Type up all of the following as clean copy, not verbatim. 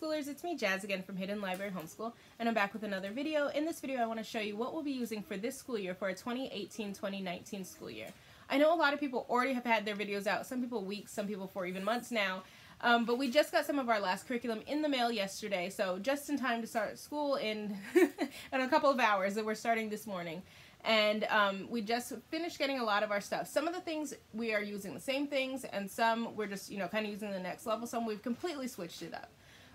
Homeschoolers, it's me Jazz again from Hidden Library Homeschool, and I'm back with another video. In this video I want to show you what we'll be using for this school year for a 2018-2019 school year. I know a lot of people already have had their videos out, some people weeks, some people for even months now, but we just got some of our last curriculum in the mail yesterday, so just in time to start school in, in a couple of hours that we're starting this morning. And we just finished getting a lot of our stuff. Some of the things we are using the same things, and some we're just, kind of using the next level. Some we've completely switched it up.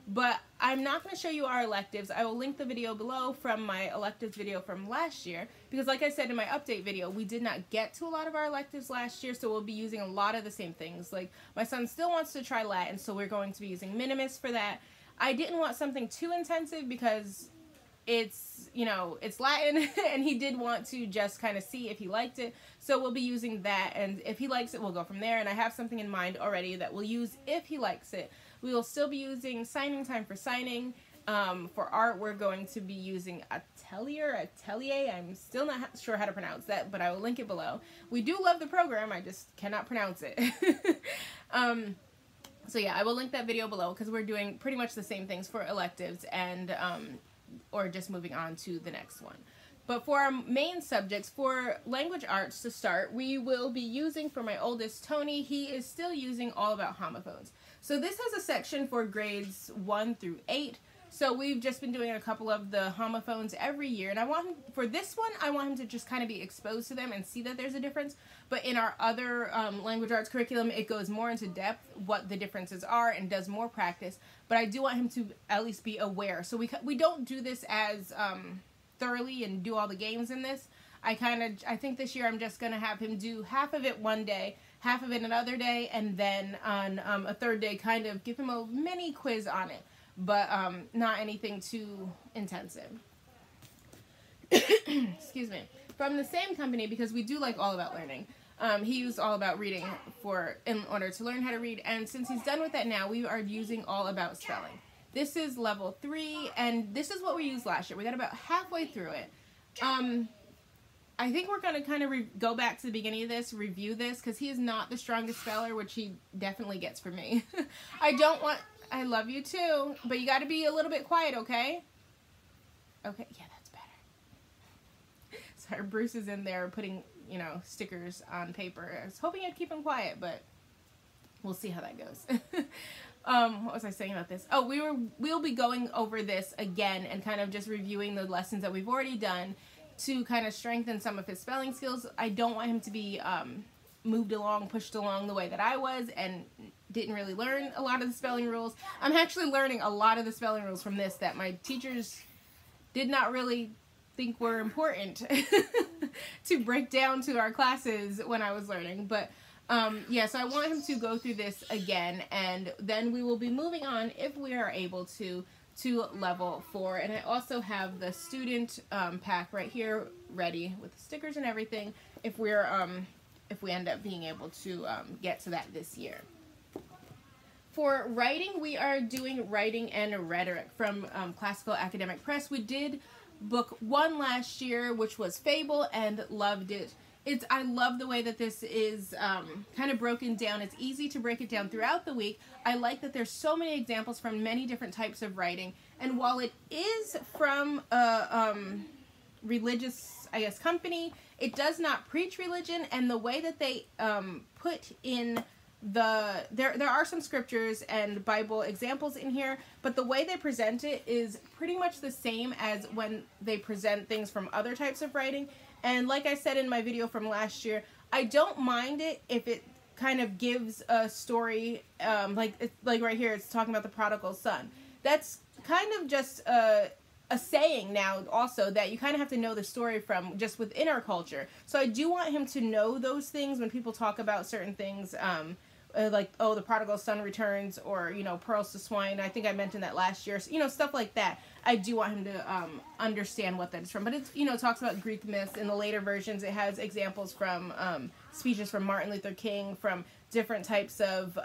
But I'm not going to show you our electives. I will link the video below from my electives video from last year, because like I said in my update video, we did not get to a lot of our electives last year, so we'll be using a lot of the same things. Like, my son still wants to try Latin, so we're going to be using Minimus for that. I didn't want something too intensive because it's, it's Latin, and he did want to just kind of see if he liked it, so we'll be using that, and if he likes it, we'll go from there, and I have something in mind already that we'll use if he likes it. We will still be using signing time for signing. For art, we're going to be using Atelier, I'm still not sure how to pronounce that, but I will link it below. We do love the program, I just cannot pronounce it. So yeah, I will link that video below, because we're doing pretty much the same things for electives, and or just moving on to the next one. But for our main subjects, for language arts to start, we will be using, for my oldest, Tony, he is still using All About Homophones. So this has a section for grades 1 through 8. So we've just been doing a couple of the homophones every year, and I want him, for this one, I want him to just kind of be exposed to them and see that there's a difference. But in our other language arts curriculum, it goes more into depth what the differences are and does more practice. But I do want him to at least be aware. So we don't do this as thoroughly and do all the games in this. I think this year I'm just going to have him do half of it one day, half of it another day, and then on a third day kind of give him a mini quiz on it. But not anything too intensive. Excuse me. From the same company, because we do like All About Learning. He used All About Reading in order to learn how to read, and since he's done with that now, we are using All About Spelling. This is level 3, and this is what we used last year. We got about halfway through it. I think we're going to kind of go back to the beginning of this, review this, because he is not the strongest speller, which he definitely gets from me. I love you too, but you got to be a little bit quiet, okay? Okay, yeah, that's better. Sorry, Bruce is in there putting, stickers on paper. I was hoping I'd keep him quiet, but we'll see how that goes. What was I saying about this? Oh, we'll be going over this again and kind of just reviewing the lessons that we've already done to kind of strengthen some of his spelling skills. I don't want him to be moved along, pushed along the way that I was, and didn't really learn a lot of the spelling rules. I'm actually learning a lot of the spelling rules from this that my teachers did not really think were important to break down to our classes when I was learning. But yeah, so I want him to go through this again, and then we will be moving on, if we are able to level 4. And I also have the student pack right here ready with the stickers and everything if we end up being able to get to that this year. For writing, we are doing Writing and Rhetoric from Classical Academic Press. We did book 1 last year, which was Fable, and loved it. I love the way that this is kind of broken down. It's easy to break it down throughout the week. I like that there's so many examples from many different types of writing. And while it is from a religious, company, it does not preach religion. And the way that they put in there are some scriptures and Bible examples in here, but the way they present it is pretty much the same as when they present things from other types of writing. And like I said in my video from last year, I don't mind it if it kind of gives a story, like right here, it's talking about the prodigal son. That's kind of just a saying now also that you kind of have to know the story from just within our culture. So I do want him to know those things when people talk about certain things, like, oh, the prodigal son returns, or, pearls to swine. I think I mentioned that last year. So, stuff like that. I do want him to understand what that is from. But it's, it talks about Greek myths. In the later versions, it has examples from speeches from Martin Luther King, from different types of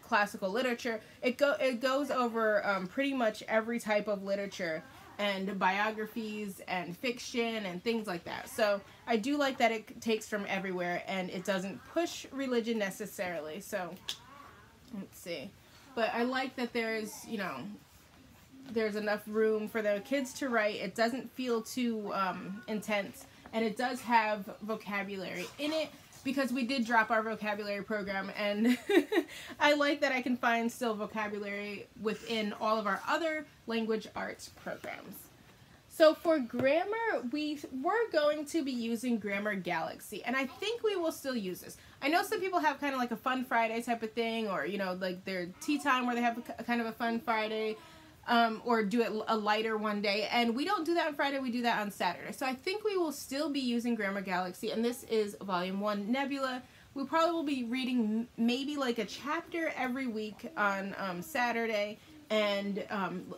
classical literature. It goes over pretty much every type of literature, and biographies and fiction and things like that. So I do like that it takes from everywhere, and it doesn't push religion necessarily. So let's see. But I like that there's, there's enough room for the kids to write. It doesn't feel too intense, and it does have vocabulary in it, because we did drop our vocabulary program, and I like that I can find still vocabulary within all of our other language arts programs. So for grammar, we were going to be using Grammar Galaxy, and I think we will still use this. I know some people have kind of like a Fun Friday type of thing, or, you know, like their tea time where they have a kind of a Fun Friday, or do it a lighter one day, and we don't do that on Friday, we do that on Saturday. So I think we will still be using Grammar Galaxy, and this is Volume 1 Nebula. We probably will be reading maybe like a chapter every week on Saturday. And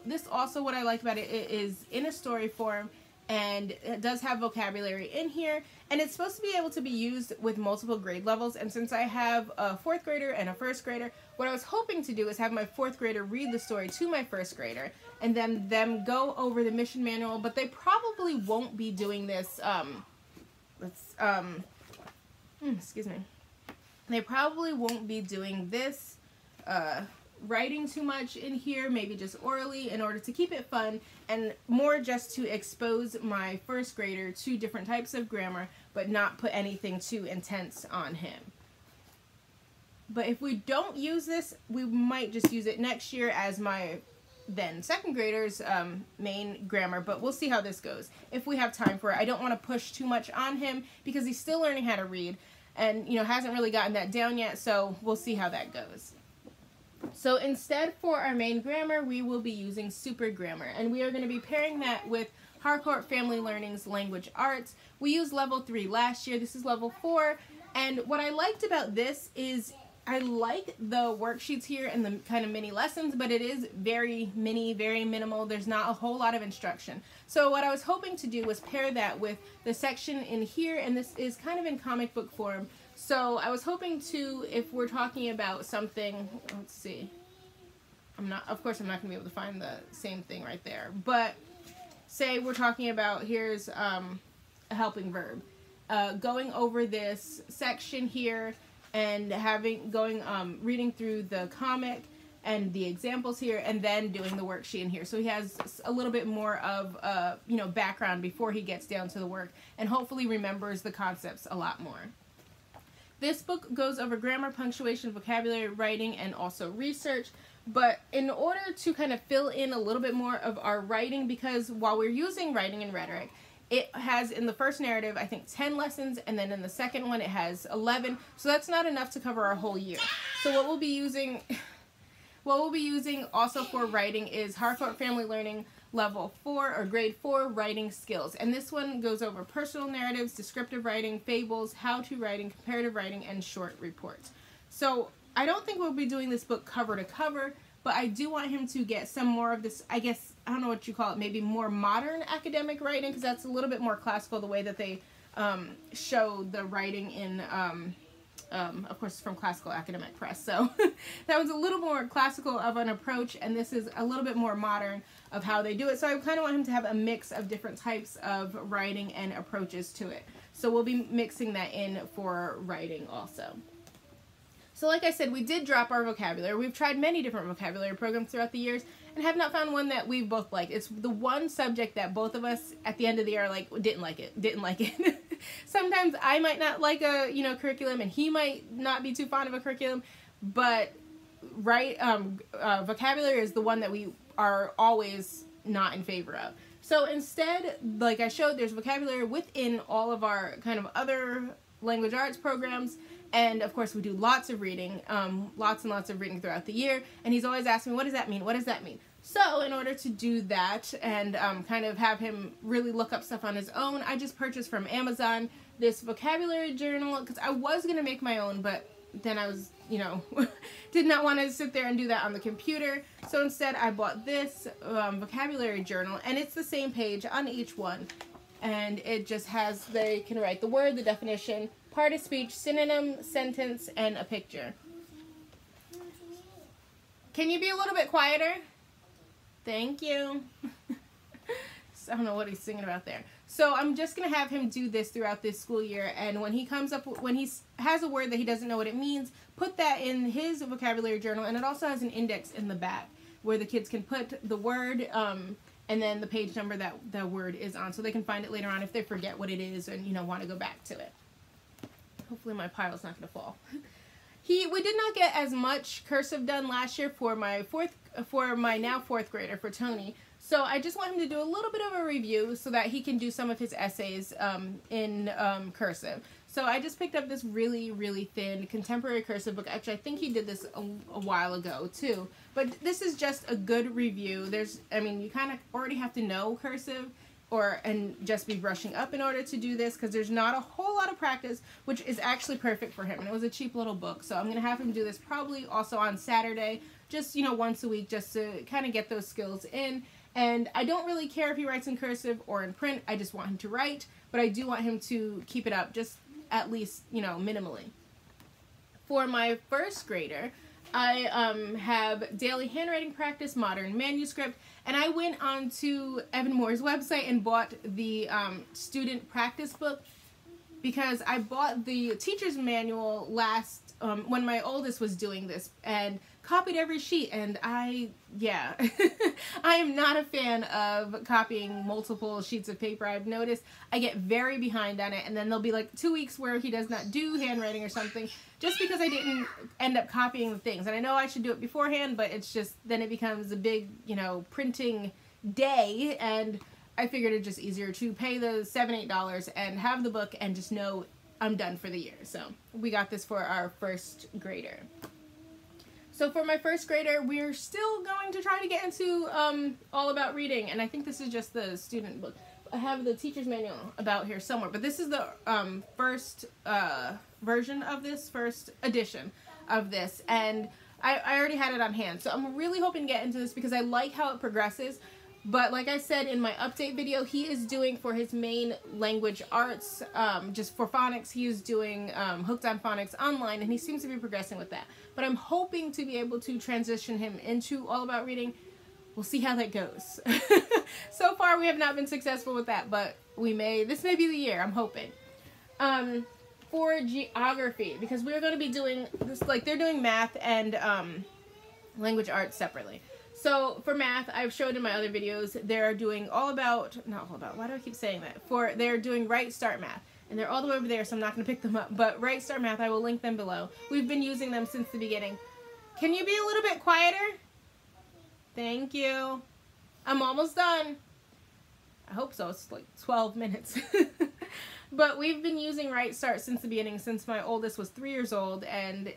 this also, what I like about it, it is in a story form, and it does have vocabulary in here, and it's supposed to be able to be used with multiple grade levels. And since I have a 4th grader and a 1st grader, what I was hoping to do is have my 4th grader read the story to my 1st grader, and then them go over the mission manual. But they probably won't be doing this, excuse me. They probably won't be doing this, writing too much in here, maybe just orally, in order to keep it fun, and more just to expose my 1st grader to different types of grammar, but not put anything too intense on him. But if we don't use this, we might just use it next year as my then 2nd grader's main grammar, but we'll see how this goes if we have time for it. I don't want to push too much on him because he's still learning how to read, and, you know, hasn't really gotten that down yet, so we'll see how that goes. So instead, for our main grammar, we will be using Super Grammar, and we are going to be pairing that with Harcourt Family Learning's Language Arts. We used level 3 last year. This is level 4, and what I liked about this is I like the worksheets here and the kind of mini lessons, but it is very mini, very minimal. There's not a whole lot of instruction. So what I was hoping to do was pair that with the section in here, and this is kind of in comic book form. So I was hoping to, if we're talking about something, let's see, of course I'm not going to be able to find the same thing right there, but say we're talking about, here's a helping verb, going over this section here and reading through the comic and the examples here, and then doing the worksheet in here. So he has a little bit more of you know, background before he gets down to the work, and hopefully remembers the concepts a lot more. This book goes over grammar, punctuation, vocabulary, writing, and also research. But in order to kind of fill in a little bit more of our writing, because while we're using writing and rhetoric, it has in the first narrative, I think, 10 lessons, and then in the second one it has 11. So that's not enough to cover our whole year. So what we'll be using also for writing is Harcourt Family Learning Level 4 or Grade 4 Writing Skills. And this one goes over personal narratives, descriptive writing, fables, how-to writing, comparative writing, and short reports. So I don't think we'll be doing this book cover to cover, but I do want him to get some more of this, I guess, I don't know what you call it, maybe more modern academic writing, because that's a little bit more classical, the way that they show the writing in, of course, from Classical Academic Press. So that was a little more classical of an approach, and this is a little bit more modern of how they do it. So I kind of want him to have a mix of different types of writing and approaches to it. So we'll be mixing that in for writing also. So like I said, we did drop our vocabulary. We've tried many different vocabulary programs throughout the years and have not found one that we both liked. It's the one subject that both of us at the end of the year are like, didn't like it. Sometimes I might not like a, you know, curriculum, and he might not be too fond of a curriculum, but vocabulary is the one that we are always not in favor of. So instead, like I showed, there's vocabulary within all of our kind of other language arts programs. And of course we do lots of reading, lots and lots of reading throughout the year. And he's always asking me, what does that mean? What does that mean? So in order to do that and kind of have him really look up stuff on his own, I just purchased from Amazon this vocabulary journal, because I was going to make my own, but then I was, you know, did not want to sit there and do that on the computer. So instead I bought this vocabulary journal, and it's the same page on each one. And it just has, they can write the word, the definition, part of speech, synonym, sentence, and a picture. Can you be a little bit quieter? Thank you. So I don't know what he's singing about there. So I'm just going to have him do this throughout this school year, and when he comes up, when he has a word that he doesn't know what it means, put that in his vocabulary journal, and it also has an index in the back. where the kids can put the word and then the page number that the word is on, so they can find it later on if they forget what it is and, you know, want to go back to it. Hopefully my pile's not going to fall. We did not get as much cursive done last year for my now fourth grader, for Tony. So I just want him to do a little bit of a review so that he can do some of his essays in cursive. So I just picked up this really, really thin contemporary cursive book. Actually, I think he did this a while ago too. But this is just a good review. I mean, you kind of already have to know cursive and just be brushing up in order to do this, because there's not a whole lot of practice, which is actually perfect for him. And it was a cheap little book, so I'm going to have him do this probably also on Saturday, just, you know, once a week, just to kind of get those skills in. And I don't really care if he writes in cursive or in print. I just want him to write, but I do want him to keep it up, just at least, you know, minimally. For my first grader, I have Daily Handwriting Practice, Modern Manuscript, and I went on to Evan Moore's website and bought the student practice book, because I bought the teacher's manual when my oldest was doing this, and copied every sheet, and I am not a fan of copying multiple sheets of paper. I've noticed I get very behind on it, and then there'll be like 2 weeks where he does not do handwriting or something, just because I didn't end up copying the things. And I know I should do it beforehand, but it's just, then it becomes a big, you know, printing day, and I figured it's just easier to pay the $7, $8 and have the book and just know I'm done for the year. So we got this for our first grader. So for my first grader, we're still going to try to get into All About Reading, and I think this is just the student book. I have the teacher's manual about here somewhere, but this is the first version of this, first edition of this, and I already had it on hand. So I'm really hoping to get into this because I like how it progresses. But like I said in my update video, he is doing for his main language arts, just for phonics, he is doing Hooked on Phonics online, and he seems to be progressing with that. But I'm hoping to be able to transition him into All About Reading. We'll see how that goes. So far we have not been successful with that, but this may be the year, I'm hoping. For geography, because we're going to be doing this, like they're doing math and language arts separately. So for math, I've showed in my other videos, they're doing why do I keep saying that? They're doing Right Start Math. And they're all the way over there, so I'm not going to pick them up. But Right Start Math, I will link them below. We've been using them since the beginning. Can you be a little bit quieter? Thank you. I'm almost done. I hope so. It's like 12 minutes. But we've been using Right Start since the beginning, since my oldest was 3 years old, and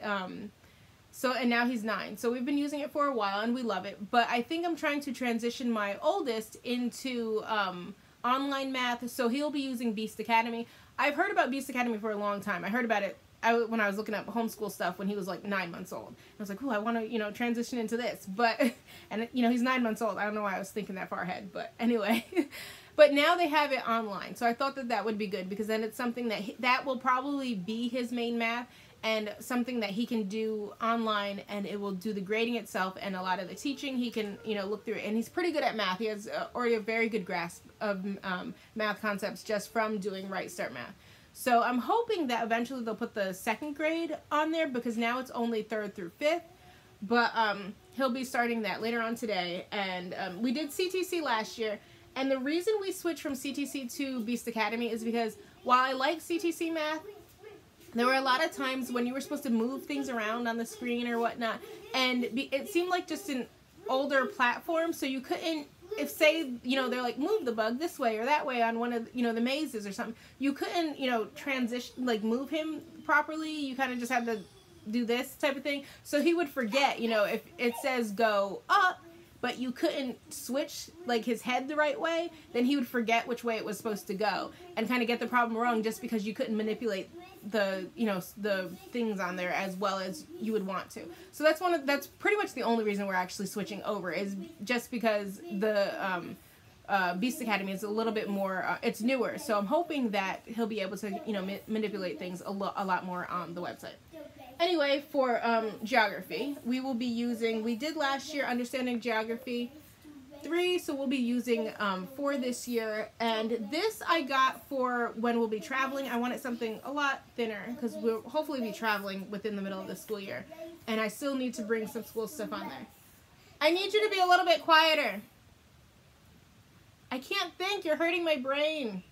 now he's 9. So we've been using it for a while, and we love it. But I think I'm trying to transition my oldest into online math, so he'll be using Beast Academy. I've heard about Beast Academy for a long time. I heard about it when I was looking up homeschool stuff when he was like 9 months old. I was like, oh, I want to, you know, transition into this. But, and you know, he's 9 months old. I don't know why I was thinking that far ahead, but anyway. But now they have it online, so I thought that would be good, because then it's something that will probably be his main math, and something that he can do online, and it will do the grading itself and a lot of the teaching. He can, you know, look through it, and he's pretty good at math. He has already a very good grasp of math concepts just from doing Right Start Math. So I'm hoping that eventually they'll put the second grade on there, because now it's only 3rd through 5th. But he'll be starting that later on today. And we did CTC last year, and the reason we switched from CTC to Beast Academy is because while I like CTC math, there were a lot of times when you were supposed to move things around on the screen or whatnot, and it seemed like just an older platform, so you couldn't, if say, you know, they're like, move the bug this way or that way on one of, you know, the mazes or something, you couldn't, you know, transition, like move him properly. You kind of just had to do this type of thing. So he would forget, you know, if it says go up, but you couldn't switch like his head the right way, then he would forget which way it was supposed to go and kind of get the problem wrong just because you couldn't manipulate the, you know, the things on there as well as you would want to. So that's pretty much the only reason we're actually switching over, is just because the Beast Academy is a little bit more, it's newer. So I'm hoping that he'll be able to, you know, manipulate things a lot more on the website. Anyway, for geography, we did last year Understanding Geography 3, so we'll be using 4 this year. And this I got for when we'll be traveling. I wanted something a lot thinner because we'll hopefully be traveling within the middle of the school year. And I still need to bring some school stuff on there. I need you to be a little bit quieter. I can't think. You're hurting my brain.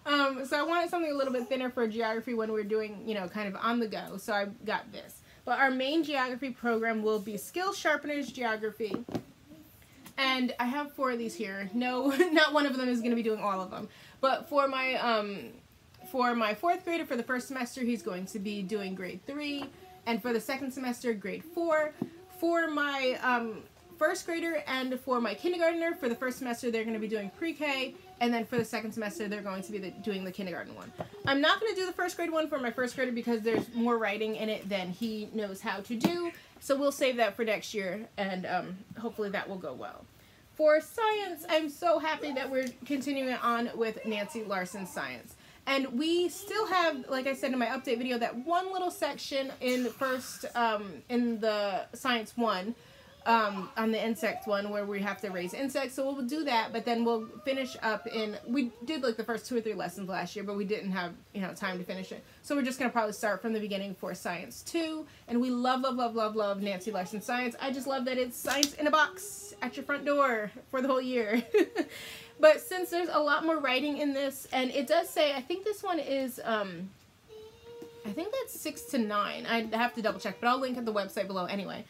So I wanted something a little bit thinner for geography when we're doing, you know, kind of on the go. So I got this. But our main geography program will be Skill Sharpeners Geography. And I have 4 of these here. No, not one of them is going to be doing all of them. But for my 4th grader for the first semester, he's going to be doing grade 3. And for the second semester, grade 4. For my first grader and for my kindergartner, for the first semester, they're going to be doing pre-K. And then for the second semester, they're going to be doing the kindergarten one. I'm not going to do the first grade one for my first grader because there's more writing in it than he knows how to do. So we'll save that for next year, and hopefully that will go well. For science, I'm so happy that we're continuing on with Nancy Larson's science. And we still have, like I said in my update video, that one little section in in the science one, on the insect one where we have to raise insects. So we'll do that, but then we'll finish up we did like the first 2 or 3 lessons last year, but we didn't have, you know, time to finish it. So we're just going to probably start from the beginning for science 2. And we love, love, love, love, love Nancy Larson science. I just love that it's science in a box at your front door for the whole year. But since there's a lot more writing in this, and it does say, I think this one is, I think that's 6 to 9. I have to double check, but I'll link at the website below anyway.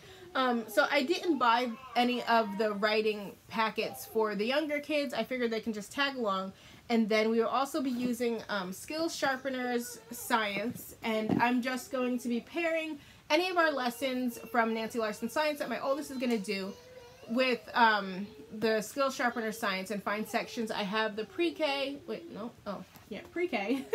So I didn't buy any of the writing packets for the younger kids. I figured they can just tag along. And then we will also be using Skill Sharpeners Science. And I'm just going to be pairing any of our lessons from Nancy Larson Science that my oldest is going to do with the Skill Sharpener Science and find sections. I have the pre-K, pre-K,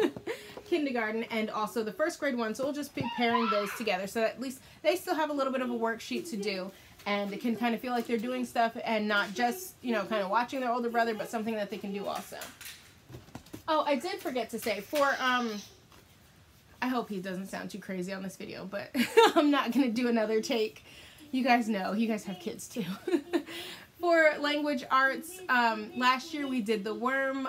kindergarten, and also the first grade one. So we'll just be pairing those together so that at least they still have a little bit of a worksheet to do and it can kind of feel like they're doing stuff and not just, you know, kind of watching their older brother, but something that they can do also. Oh, I did forget to say, for, I hope he doesn't sound too crazy on this video, but I'm not going to do another take. You guys know, you guys have kids too. For language arts, last year we did the worm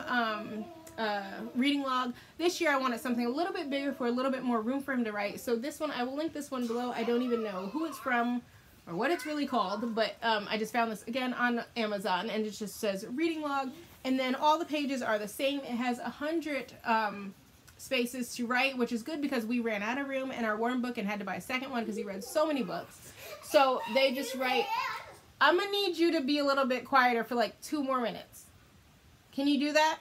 reading log. This year I wanted something a little bit bigger for a little bit more room for him to write. So this one, I will link this one below. I don't even know who it's from or what it's really called, but I just found this again on Amazon, and it just says reading log. And then all the pages are the same. It has 100 spaces to write, which is good because we ran out of room in our worm book and had to buy a second one because he read so many books. So they just write. I'm gonna need you to be a little bit quieter for like 2 more minutes. Can you do that?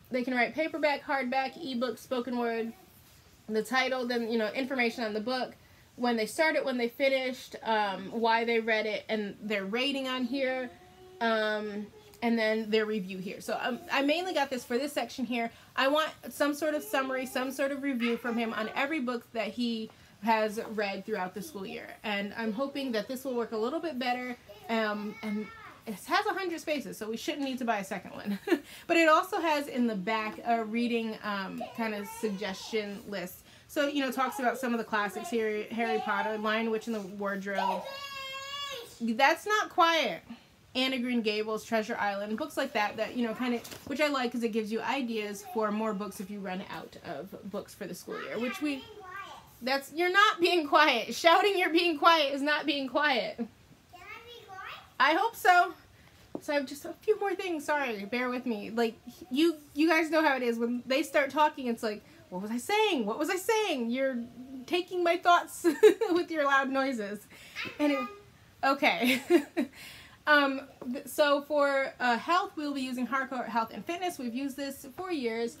They can write paperback, hardback, ebook, spoken word, the title, then, you know, information on the book, when they started, when they finished, why they read it, and their rating on here, and then their review here. So I mainly got this for this section here. I want some sort of summary, some sort of review from him on every book that he has read throughout the school year. And I'm hoping that this will work a little bit better. And it has 100 spaces, so we shouldn't need to buy a second one. But it also has in the back a reading kind of suggestion list. So, you know, talks about some of the classics here, Harry Potter, Lion, Witch, and the Wardrobe. That's not quiet. Anne of Green Gables, Treasure Island, books like that, you know, kind of, which I like because it gives you ideas for more books if you run out of books for the school year, which you're not being quiet. Shouting you're being quiet is not being quiet. Can I be quiet? I hope so. So I have just a few more things. Sorry, bear with me. Like, you guys know how it is. When they start talking, it's like, what was I saying? What was I saying? You're taking my thoughts with your loud noises. Anyway, okay. So for health, we'll be using Hardcore Health and Fitness. We've used this for years.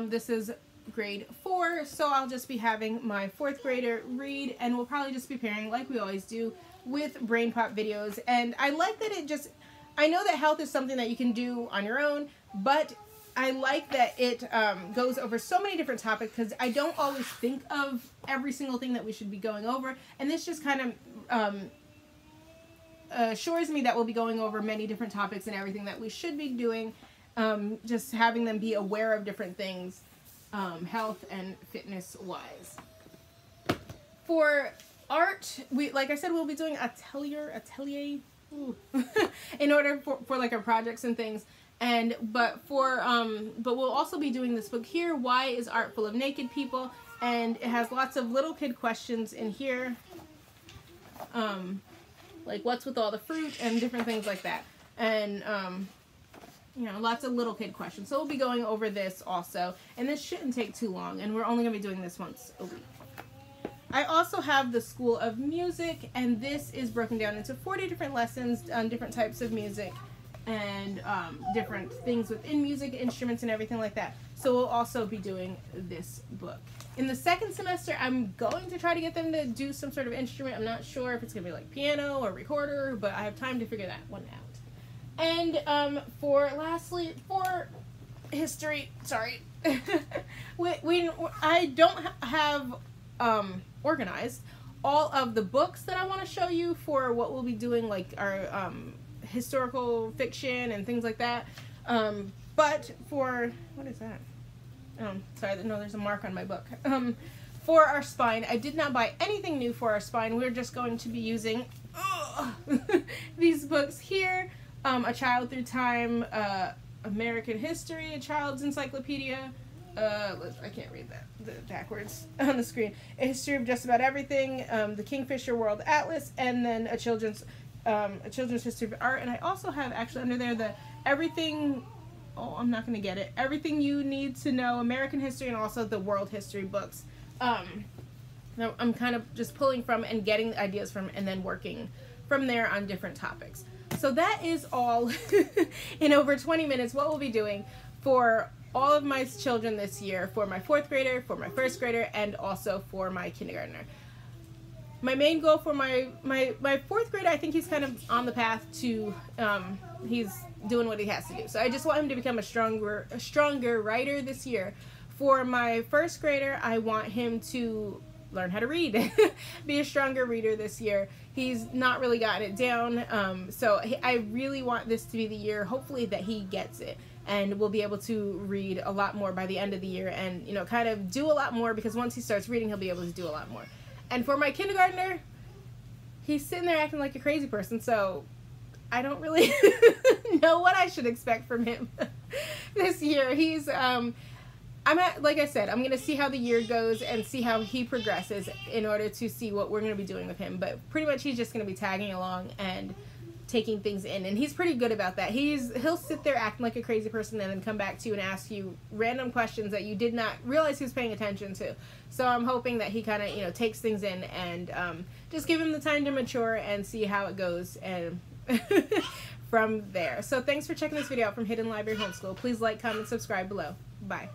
This is grade 4, so I'll just be having my 4th grader read, and we'll probably just be pairing, like we always do, with Brain Pop videos. And I like that I know that health is something that you can do on your own, but I like that it goes over so many different topics because I don't always think of every single thing that we should be going over, and this just kind of assures me that we'll be going over many different topics and everything that we should be doing, just having them be aware of different things, health and fitness wise. For art, like I said, we'll be doing atelier in order for like our projects and things. But we'll also be doing this book here, Why is Art Full of Naked People? And it has lots of little kid questions in here. Like what's with all the fruit and different things like that. And, you know, lots of little kid questions. So we'll be going over this also. And this shouldn't take too long. And we're only going to be doing this once a week. I also have the School of Music. And this is broken down into 40 different lessons on different types of music. And different things within music, instruments, and everything like that. So we'll also be doing this book. In the second semester, I'm going to try to get them to do some sort of instrument. I'm not sure if it's going to be like piano or recorder, but I have time to figure that one out. And lastly, for history, sorry, I don't have organized all of the books that I want to show you for what we'll be doing, like our historical fiction and things like that. But for, what is that? Sorry, no, there's a mark on my book. For our spine, I did not buy anything new for our spine. We're just going to be using these books here. A Child Through Time, American History, A Child's Encyclopedia. I can't read that backwards on the screen. A History of Just About Everything, the Kingfisher World Atlas, and then a children's history of art. And I also have actually under there the everything. Oh, I'm not going to get it. Everything You Need to Know, American History, and also the World History books. I'm kind of just pulling from and getting ideas from and then working from there on different topics. So that is all in over 20 minutes what we'll be doing for all of my children this year, for my 4th grader, for my 1st grader, and also for my kindergartner. My main goal for my 4th grader, I think he's kind of on the path to, he's doing what he has to do. So I just want him to become a stronger writer this year. For my 1st grader, I want him to learn how to read, be a stronger reader this year. He's not really gotten it down, so I really want this to be the year, hopefully, that he gets it. And we'll be able to read a lot more by the end of the year and, you know, kind of do a lot more, because once he starts reading, he'll be able to do a lot more. And for my kindergartner, he's sitting there acting like a crazy person, so I don't really know what I should expect from him this year. He's, like I said, I'm going to see how the year goes and see how he progresses in order to see what we're going to be doing with him. But pretty much he's just going to be tagging along and taking things in, and he's pretty good about that. He'll sit there acting like a crazy person and then come back to you and ask you random questions that you did not realize he was paying attention to. So I'm hoping that he kind of, you know, takes things in and just give him the time to mature and see how it goes and from there. So thanks for checking this video out from Hidden Library Homeschool. Please like, comment, subscribe below. Bye.